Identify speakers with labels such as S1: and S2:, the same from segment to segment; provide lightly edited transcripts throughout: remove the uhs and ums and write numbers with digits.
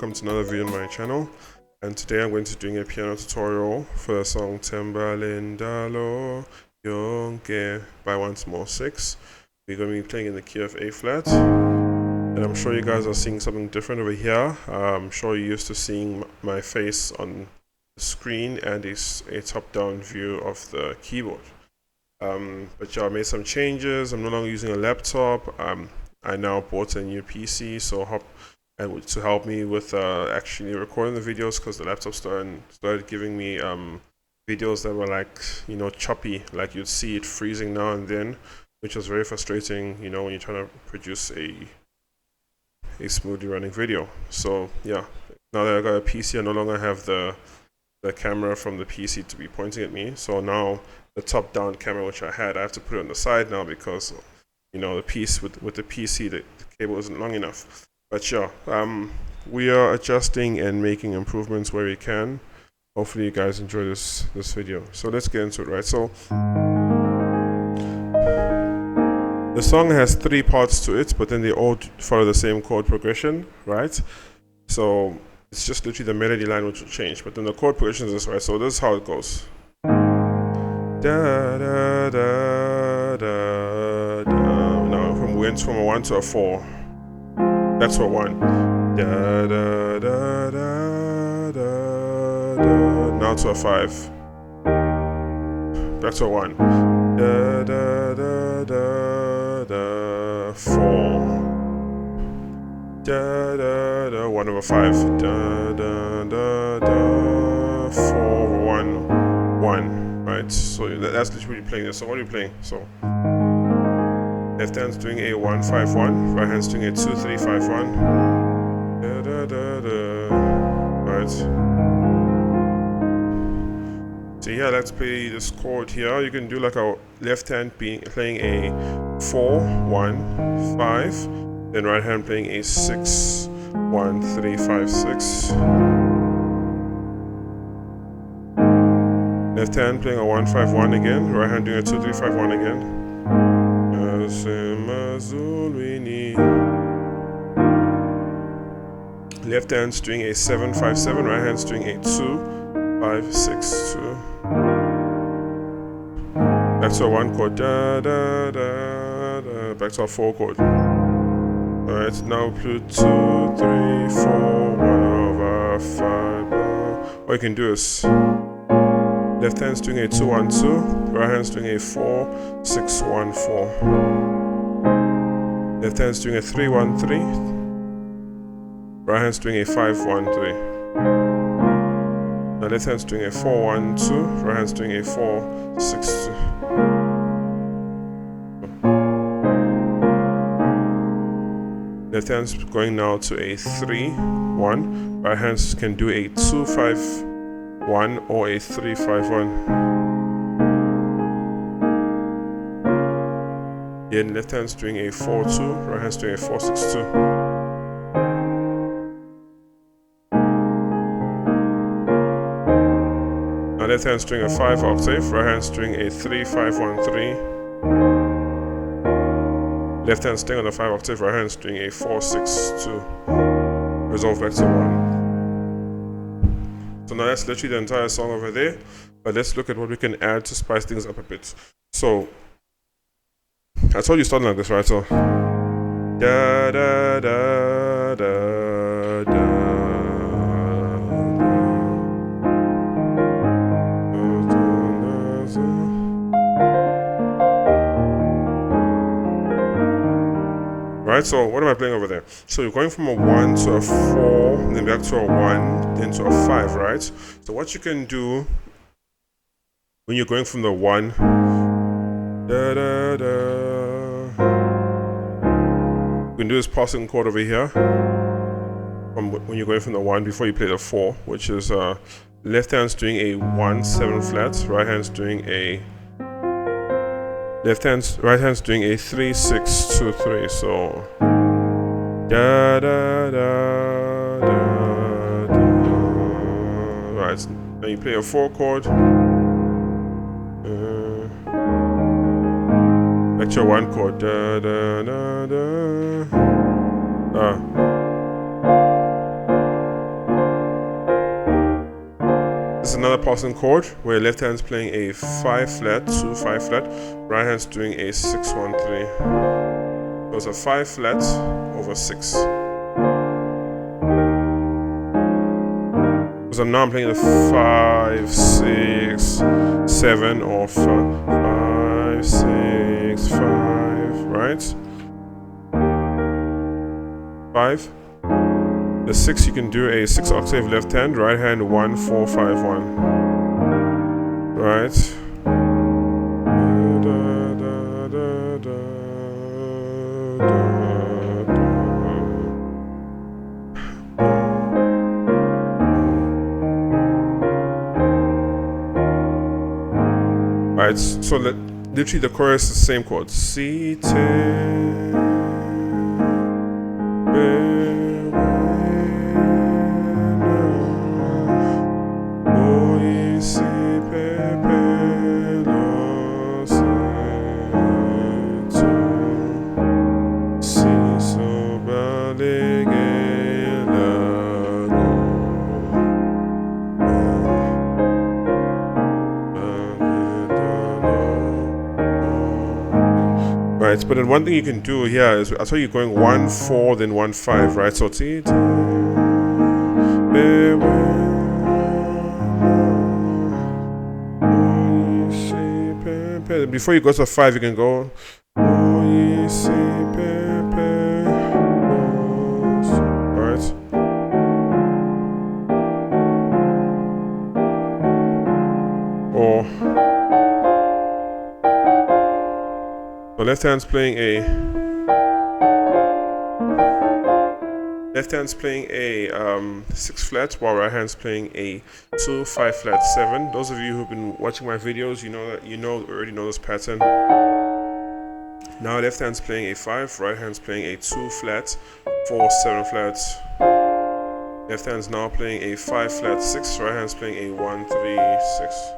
S1: welcome to another video on my channel, and today I'm going to be doing a piano tutorial for the song Themba, Lendalo, Yonke by 1 small 6. We're going to be playing in the key of A flat, and I'm sure you guys are seeing something different over here. I'm sure you're used to seeing my face on the screen and a top-down view of the keyboard. But yeah, I made some changes. I'm no longer using a laptop. I now bought a new PC, to help me with actually recording the videos, because the laptop started giving me videos that were like, choppy, like you'd see it freezing now and then, which was very frustrating, when you're trying to produce a smoothly running video. So yeah, now that I got a PC, I no longer have the camera from the PC to be pointing at me. So now the top-down camera, which I have to put it on the side now, because the piece with the PC, the cable isn't long enough. But yeah, we are adjusting and making improvements where we can. Hopefully you guys enjoy this video. So let's get into it, right? So the song has 3 parts to it, but then they all follow the same chord progression, right? So it's just literally the melody line which will change, but then the chord progression is this, right? So this is how it goes. Da da da da da. Now went from a 1 to a 4. That's for 1. Da da da da da da. Now to a 5. Back to a 1. Da da da da da. 4. Da da da. 1 over 5. Da da da da. 4 over 1. 1. Right, so that's literally playing this. So what are you playing? So left hand's doing a 1-5-1, right hand's doing a 2-3-5-1. Da, da, da, da. Right. So yeah, let's play this chord here. You can do like a left hand playing a 4-1-5, then right hand playing a 6-1-3-5-6. Left hand playing a 1-5-1 again, right hand doing a 2-3-5-1 again. Left hand's doing a 7-5-7, right hand's doing a 2-5-6-2. Back to a 1 chord, da da da da. Back to a 4 chord. Alright, now play 2, 3, 4, 1 over 5. What you can do is left hand's doing a 2-1-2, right hand's doing a 4-6-1-4. Left hand's doing a 3-1-3, right hand's doing a 5-1-3. Now left hand's doing a 4-1-2, right hand's doing a 4-6-2. Left hand's going now to a 3-1, right hands can do a 2-5-1 or a 3-5-1. Then left hand's doing a 4-2, right hand's doing a 4-6-2. Now left hand's doing a 5 octave, right hand's doing a 3-5-1-3. Left hand's staying on the 5 octave, right hand's doing a 4-6-2. Resolve back to 1. So now that's literally the entire song over there, but let's look at what we can add to spice things up a bit. So I told you starting like this, right? So da da da da da. Right, so what am I playing over there? So you're going from a 1 to a 4, then back to a 1, then to a 5, right? So what you can do when you're going from the 1, da, da, da, you can do this passing chord over here when you're going from the 1 before you play the 4, which is left hand's doing a 1-7 flat, right hand's doing a right hand's doing a 3-6-2-3. So da da da da da. Right, now you play a 4 chord. Back to a 1 chord. Da da da da. is another passing chord where left hand's playing a 5 flat, 2 5 flat, right hand's doing a 6 1 3. Those are 5 flat over 6. So now I'm playing the 5 6 7 or 5 6 5, right? 5. The 6, you can do a 6 octave left hand, right hand 1 4 5 1, right? Right, so literally the chorus is the same chord. Si te right, but then one thing you can do here is, I saw you going 1 4 then 1 5, right? So before you go to 5, you can go right. Or so left hand's playing a 6 flat, while right hand's playing a 2 5 flat 7. Those of you who've been watching my videos, already know this pattern. Now left hand's playing a 5, right hand's playing a 2 flat 4 7 flat. Left hand's now playing a 5 flat 6, right hand's playing a 1 3 6.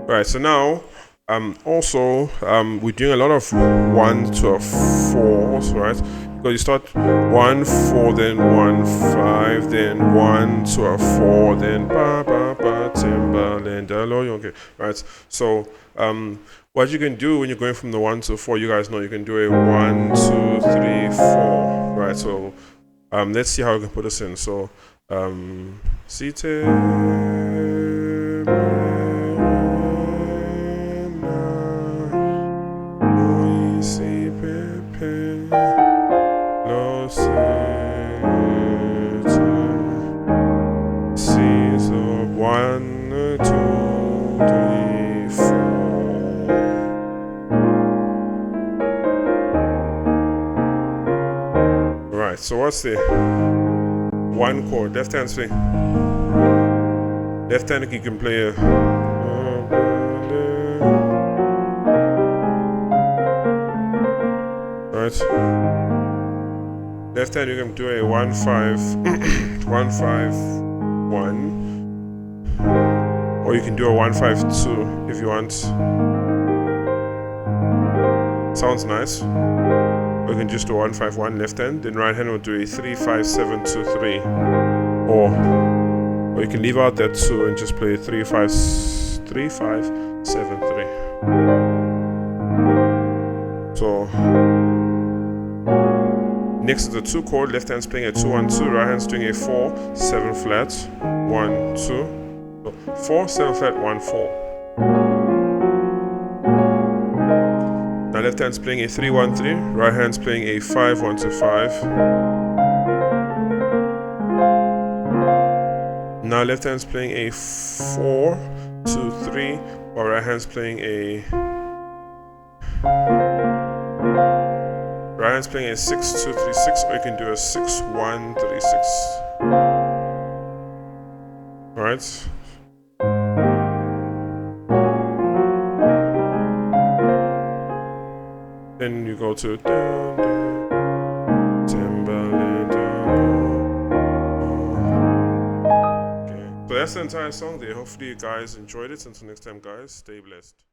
S1: Right, so now we're doing a lot of 1 to a 4s, right? Because you start 1 4 then 1 5 then 1 to a 4 then ba ba ba Themba Lendalo Yonke, right? So what you can do when you're going from the 1 to 4, you guys know you can do a 1 2 3 4, right? So let's see how we can put this in. So si te so what's the 1 chord? Left hand swing. Left hand you can play a right. Left hand you can do a 1 5 1 5 1, or you can do a 1 5 2 if you want. Sounds nice. Or you can just do 1 5 1 left hand, then right hand will do a 3 5 7 2 3, or you can leave out that 2 and just play 3 5 7 3. So next to the 2 chord, left hand's playing a 2 1 2, right hand's doing a 4 7 flat 1 2, so 4 7 flat 1 4. Now left hand's playing a 3 1 3, right hand's playing a 5 1 2 5. Now left hand's playing a 4 2 3, while right hand's playing a 6 2 3 6, or you can do a 6 1 3 6. All right. Then you go to Themba Lendalo. Okay. So that's the entire song there. Hopefully you guys enjoyed it. Until next time, guys, stay blessed.